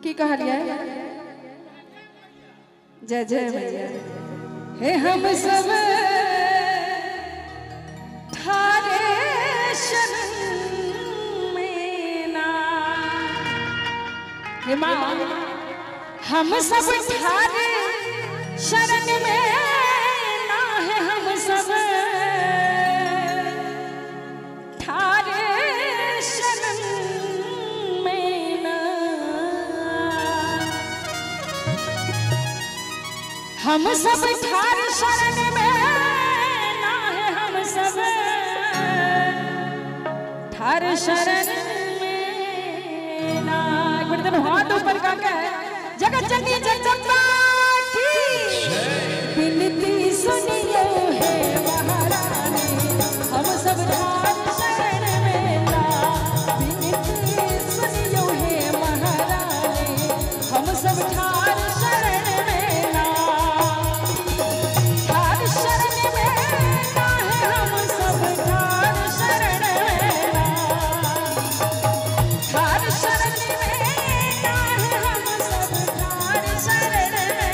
की कहलिए जय जय मैया हे हम सब थारे शरण में ना हे माँ हम सब थारे शरण में ना है हम सब थारे शरण में ना हम सब थारे शरण में ना है हम सब थारे शरण में ना। एक बार जब हाथ ऊपर करके जगत जननी जगदम्बा की विनती सुनियो है महारानी हम सब थारे शरण में ना। विनती सुनियो है महारानी हम सब थारे शरण में ना। थारे शरण में ना है हम सब थारे शरण में ना। थारे शरण में ना है हम सब थारे शरण में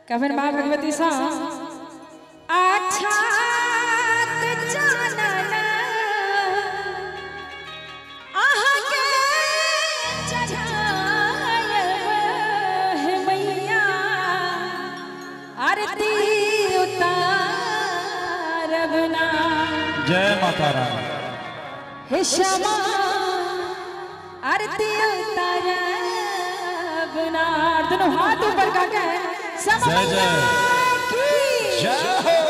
कभी माँ भगवती सा अच्छा आरती उतारबना। जय माता रानी। हे श्यामा आरती उतारबना। दोनों हाथ ऊपर करके जय जय की जय हो।